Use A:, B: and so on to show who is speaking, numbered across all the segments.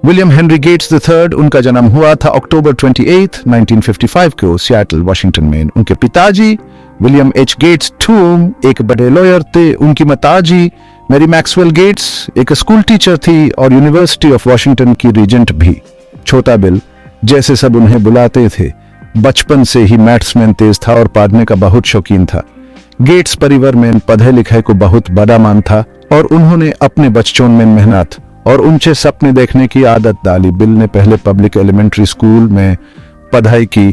A: William Henry gets III, उनका जन्म हुआ था अक्टूबर 28, 1955 को सियाटल, वॉशिंगटन में। उनके पिताजी विलियम एच गेट्स टूम एक बड़े लॉयर थे। उनकी माताजी मैरी मैक्सवेल गेट्स एक स्कूल टीचर थी और यूनिवर्सिटी ऑफ वॉशिंगटन की रीजेंट भी। छोटा बिल, जैसे सब उन्हें बुलाते थे, बचपन से ही मैथ्स में तेज था और पढ़ने का बहुत शौकीन था। गेट्स परिवार में पढ़े लिखे को बहुत बड़ा मान था और उन्होंने अपने बचपन में मेहनत और ऊंचे सपने देखने की आदत डाली। बिल ने पहले पब्लिक एलिमेंट्री स्कूल में पढ़ाई की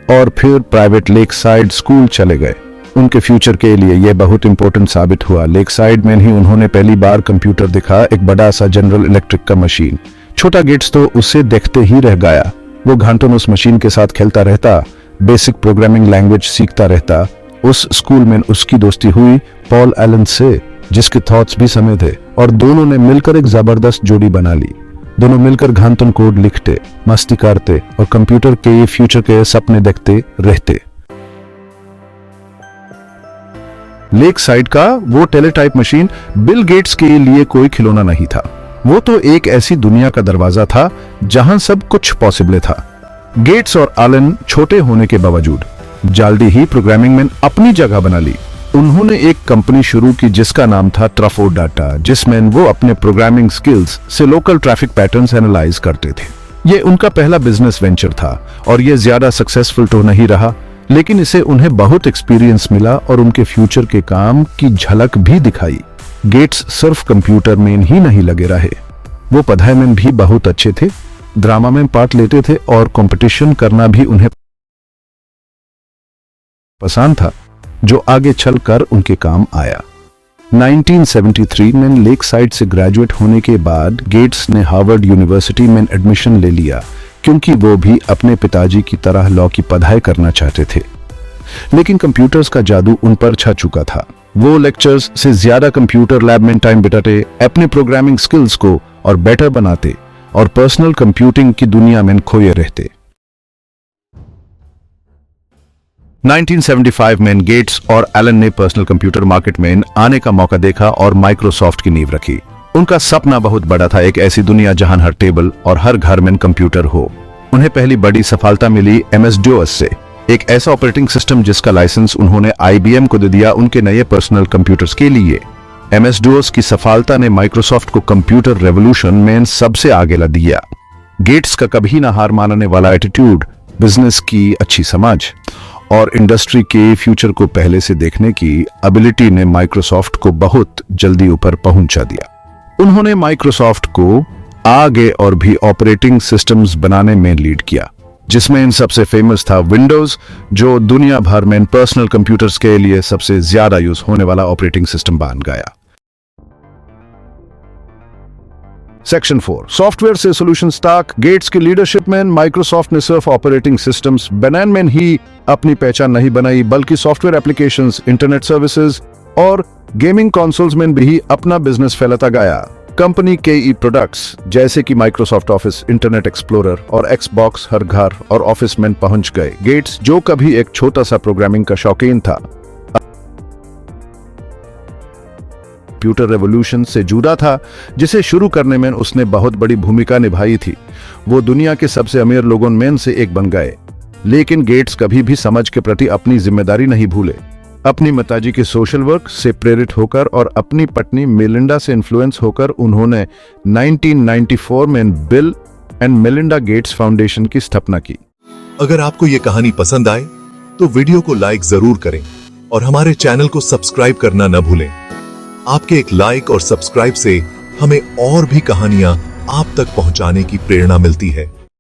A: और फिर प्राइवेट लेक साइड स्कूल चले गए। उनके फ्यूचर के लिए यह बहुत इंपॉर्टेंट साबित हुआ। लेक साइड में ही उन्होंने पहली बार कंप्यूटर देखा, एक बड़ा सा जनरल इलेक्ट्रिक का मशीन। छोटा गेट्स तो उसे देखते ही रह गया। वो घंटों उस मशीन के साथ खेलता रहता, बेसिक प्रोग्रामिंग लैंग्वेज सीखता रहता। उस स्कूल में उसकी दोस्ती हुई पॉल एलन से, जिसके थॉट्स भी समय थे, और दोनों ने मिलकर एक जबरदस्त जोड़ी बना ली। दोनों मिलकर घंटों कोड लिखते, मस्ती करते और कंप्यूटर के फ्यूचर के सपने देखते रहते। लेक साइड का वो टेलीटाइप मशीन बिल गेट्स के लिए कोई खिलौना नहीं था। वो तो एक ऐसी दुनिया का दरवाजा था जहां सब कुछ पॉसिबल था। गेट्स और एलन छोटे होने के बावजूद जल्दी ही प्रोग्रामिंग में अपनी जगह बना ली। उन्होंने एक कंपनी शुरू की जिसका नाम था ट्रफो डाटा, जिसमें वो अपने प्रोग्रामिंग स्किल्स से लोकल ट्रैफिक पैटर्न्स एनालाइज करते थे। ये उनका पहला बिजनेस वेंचर था और ये ज्यादा सक्सेसफुल तो नहीं रहा, लेकिन इसे उन्हें बहुत एक्सपीरियंस मिला और उनके फ्यूचर के काम की झलक भी दिखाई। गेट्स सिर्फ कंप्यूटर में ही नहीं लगे रहे, वो पढ़ाई में भी बहुत अच्छे थे, ड्रामा में पार्ट लेते थे और कंपटीशन करना भी उन्हें पसंद था, जो आगे चलकर उनके काम आया। 1973 में लेक साइड से ग्रेजुएट होने के बाद गेट्स ने हार्वर्ड यूनिवर्सिटी में एडमिशन ले लिया, क्योंकि वो भी अपने पिताजी की तरह लॉ की पढ़ाई करना चाहते थे। लेकिन कंप्यूटर्स का जादू उन पर छा चुका था। वो लेक्चर्स से ज्यादा कंप्यूटर लैब में टाइम बिताते, अपने प्रोग्रामिंग स्किल्स को और बेटर बनाते और पर्सनल कंप्यूटिंग की दुनिया में खोए रहते। 1975 में गेट्स और एलन ने पर्सनल कंप्यूटर मार्केट में आने का मौका देखा और माइक्रोसॉफ्ट की नींव रखी। उनका सपना बहुत बड़ा था, एक ऐसी दुनिया जहां हर टेबल और हर घर में कंप्यूटर हो। उन्हें पहली बड़ी सफलता मिली MS-DOS से, एक ऐसा ऑपरेटिंग सिस्टम जिसका लाइसेंस उन्होंने IBM को दे दिया उनके नए पर्सनल कंप्यूटर्स के लिए। MS-DOS की सफलता ने माइक्रोसॉफ्ट को कंप्यूटर रेवोल्यूशन में सबसे आगे ला दिया। गेट्स का कभी ना हार मानने वाला एटीट्यूड, बिजनेस की अच्छी समझ और इंडस्ट्री के फ्यूचर को पहले से देखने की एबिलिटी ने माइक्रोसॉफ्ट को बहुत जल्दी ऊपर पहुंचा दिया। उन्होंने माइक्रोसॉफ्ट को आगे और भी ऑपरेटिंग सिस्टम्स बनाने में लीड किया, जिसमें इन सबसे फेमस था विंडोज, जो दुनिया भर में पर्सनल कंप्यूटर्स के लिए सबसे ज्यादा यूज होने वाला ऑपरेटिंग सिस्टम बन गया। सेक्शन 4, सॉफ्टवेयर से सॉल्यूशन स्टैक। गेट्स की लीडरशिप में माइक्रोसॉफ्ट ने सिर्फ ऑपरेटिंग सिस्टम्स बनाने में ही अपनी पहचान नहीं बनाई, बल्कि सॉफ्टवेयर एप्लीकेशंस, इंटरनेट सर्विसेज और गेमिंग कंसोल्स में भी अपना बिजनेस फैलाता गया। कंपनी के ई प्रोडक्ट्स जैसे कि माइक्रोसॉफ्ट ऑफिस, इंटरनेट एक्सप्लोरर और एक्सबॉक्स हर घर और ऑफिस में पहुंच गए। गेट्स, जो कभी एक छोटा सा प्रोग्रामिंग का शौकीन था, कंप्यूटर रेवोल्यूशन से जुड़ा था, जिसे शुरू करने में उसने बहुत बड़ी भूमिका निभाई थी। वो दुनिया के सबसे अमीर लोगों में से एक बन गए। लेकिन गेट्स कभी भी समझ के प्रति अपनी जिम्मेदारी नहीं भूले। अपनी माताजी के सोशल वर्क से प्रेरित होकर और अपनी पत्नी मेलिंडा से इन्फ्लुएंस होकर उन्होंने 1994 में bill and Melinda Gates foundation की स्थापना की।
B: अगर आपको ये कहानी पसंद आए तो वीडियो को लाइक जरूर करें और हमारे चैनल को सब्सक्राइब करना न भूलें। आपके एक लाइक और सब्सक्राइब से हमें और भी कहानियां आप तक पहुंचाने की प्रेरणा मिलती है।